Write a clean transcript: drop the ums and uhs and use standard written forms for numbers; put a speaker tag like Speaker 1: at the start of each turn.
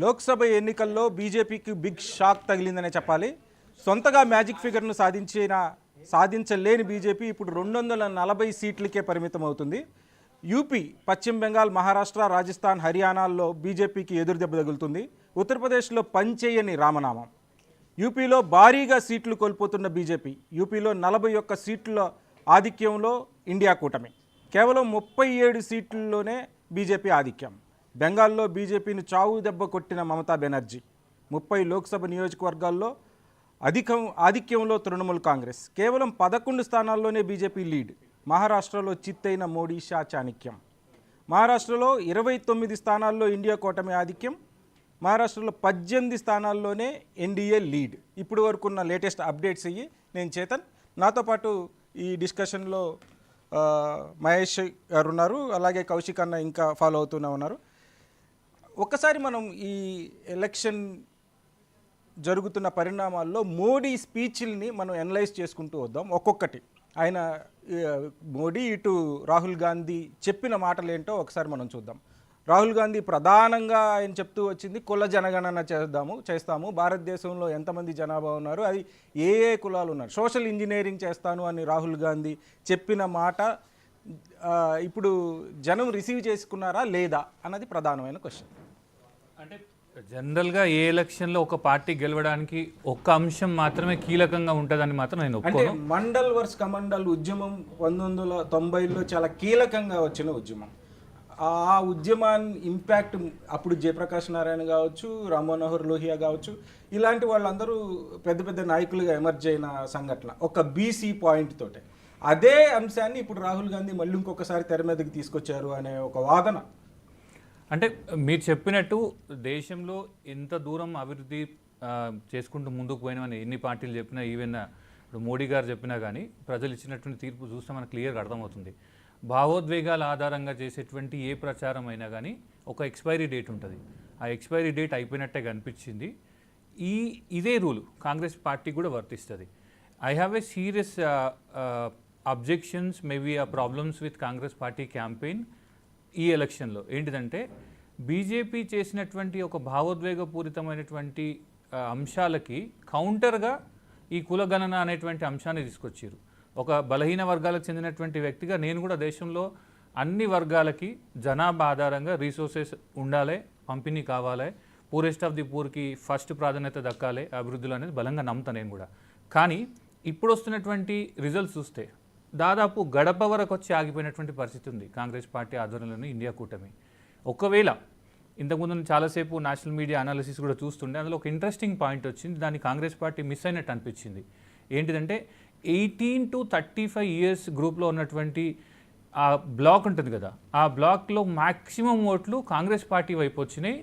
Speaker 1: లోక్సభ ఎన్నికల్లో బీజేపీకి big shock తగిలిందనే చెప్పాలి. సొంతగా మ్యాజిక్ ఫిగర్ను సాధించలేని బీజేపీ ఇప్పుడు 240 సీట్లకే పరిమితం అవుతుంది. యూపీ, పశ్చిమ బెంగాల్, మహారాష్ట్ర, రాజస్థాన్, హర్యానాల్లో బీజేపీకి ఎదురుదెబ్బ తగులుతుంది. ఉత్తరప్రదేశ్లో పనిచేయని రామనామం. యూపీలో భారీగా సీట్లు కోల్పోతున్న బీజేపీ. యూపీలో 41 సీట్ల ఆధిక్యంలో ఇండియా కూటమి. కేవలం 37 సీట్లలోనే బీజేపీ ఆధిక్యం. బెంగాల్లో బీజేపీని చావు దెబ్బ కొట్టిన మమతా బెనర్జీ. 30 లోక్సభ నియోజకవర్గాల్లో ఆధిక్యంలో తృణమూల్ కాంగ్రెస్. కేవలం 11 స్థానాల్లోనే బీజేపీ లీడ్. మహారాష్ట్రలో చిత్తైన మోడీ షా చాణక్యం. మహారాష్ట్రలో 29 స్థానాల్లో ఇండియా కూటమి ఆధిక్యం. మహారాష్ట్రలో 18 స్థానాల్లోనే ఎన్డీఏ లీడ్. ఇప్పుడు వరకు ఉన్న లేటెస్ట్ అప్డేట్స్ అయ్యి నేను చేతన్. నాతో పాటు ఈ డిస్కషన్లో మహేష్ గారు ఉన్నారు, అలాగే కౌశిక్ అన్న ఇంకా ఫాలో అవుతూనే ఉన్నారు. ఒక్కసారి మనం ఈ ఎలక్షన్ జరుగుతున్న పరిణామాల్లో మోడీ స్పీచ్ల్ని మనం అనలైజ్ చేసుకుంటూ వద్దాం ఒక్కొక్కటి. ఆయన మోడీ ఇటు రాహుల్ గాంధీ చెప్పిన మాటలు ఏంటో ఒకసారి మనం చూద్దాం. రాహుల్ గాంధీ ప్రధానంగా ఆయన చెప్తూ వచ్చింది కుల జనగణన చేస్తాము, భారతదేశంలో ఎంతమంది జనాభా ఉన్నారు, అది ఏ కులాలు ఉన్నారు, సోషల్ ఇంజనీరింగ్ చేస్తాను అని రాహుల్ గాంధీ చెప్పిన మాట ఇప్పుడు జనం రిసీవ్ చేసుకున్నారా లేదా అన్నది ప్రధానమైన క్వశ్చన్.
Speaker 2: అంటే జనరల్గా ఏ ఎలక్షన్లో ఒక పార్టీ గెలవడానికి ఒక్క అంశం మాత్రమే కీలకంగా ఉంటుందని మాత్రం నేను
Speaker 1: అంటే మండల్ వర్స్ కమండల్ ఉద్యమం 1990లో చాలా కీలకంగా వచ్చిన ఉద్యమం. ఆ ఉద్యమాన్ని ఇంపాక్ట్ అప్పుడు జయప్రకాష్ నారాయణ కావచ్చు, రామ్ మనోహర్ లోహియా కావచ్చు, ఇలాంటి వాళ్ళందరూ పెద్ద పెద్ద నాయకులుగా ఎమర్జ్ అయిన సంఘటన ఒక బీసీ పాయింట్ తోటే. అదే అంశాన్ని ఇప్పుడు రాహుల్ గాంధీ మళ్ళీ ఇంకొకసారి తెర మీదకి తీసుకొచ్చారు అనే ఒక వాదన.
Speaker 2: అంటే మీరు చెప్పినట్టు దేశంలో ఎంత దూరం అభివృద్ధి చేసుకుంటూ ముందుకు పోయినామని ఎన్ని పార్టీలు చెప్పినా, ఈవెన్ ఇప్పుడు మోడీ గారు చెప్పినా కానీ ప్రజలు ఇచ్చినటువంటి తీర్పు చూస్తే మనకు క్లియర్గా అర్థమవుతుంది. భావోద్వేగాల ఆధారంగా చేసేటువంటి ఏ ప్రచారం అయినా కానీ ఒక ఎక్స్పైరీ డేట్ ఉంటుంది. ఆ ఎక్స్పైరీ డేట్ అయిపోయినట్టే కనిపించింది. ఇదే రూల్ కాంగ్రెస్ పార్టీ కూడా వర్తిస్తుంది. I have a serious objections, maybe problems with Congress party campaign ఈ ఎలక్షన్లో. ఏంటిదంటే బీజేపీ చేసినటువంటి ఒక భావోద్వేగపూరితమైనటువంటి అంశాలకి కౌంటర్గా ఈ కులగణన అనేటువంటి అంశాన్ని తీసుకొచ్చారు. ఒక బలహీన వర్గాలకు చెందినటువంటి వ్యక్తిగా నేను కూడా దేశంలో అన్ని వర్గాలకి జనాభా ఆధారంగా రీసోర్సెస్ ఉండాలి, పంపిణీ కావాలి, పూరెస్ట్ ఆఫ్ ది పూర్కి ఫస్ట్ ప్రాధాన్యత దక్కాలి అభివృద్ధులు అనేది బలంగా నమ్ముతాను నేను కూడా. కానీ ఇప్పుడు వస్తున్నటువంటి రిజల్ట్స్ చూస్తే దాదాపు గడప వరకు వచ్చి ఆగిపోయినటువంటి పరిస్థితి ఉంది కాంగ్రెస్ పార్టీ ఆధ్వర్యంలోని ఇండియా కూటమి. ఒకవేళ ఇంతకుముందు చాలాసేపు నేషనల్ మీడియా అనాలిసిస్ కూడా చూస్తుండే, అందులో ఒక ఇంట్రెస్టింగ్ పాయింట్ వచ్చింది, దాన్ని కాంగ్రెస్ పార్టీ మిస్ అయినట్టు అనిపించింది. ఏంటిదంటే 18 to 35 ఇయర్స్ గ్రూప్లో ఉన్నటువంటి ఆ బ్లాక్ ఉంటుంది కదా, ఆ బ్లాక్లో మ్యాక్సిమం ఓట్లు కాంగ్రెస్ పార్టీ వైపు వచ్చినాయి.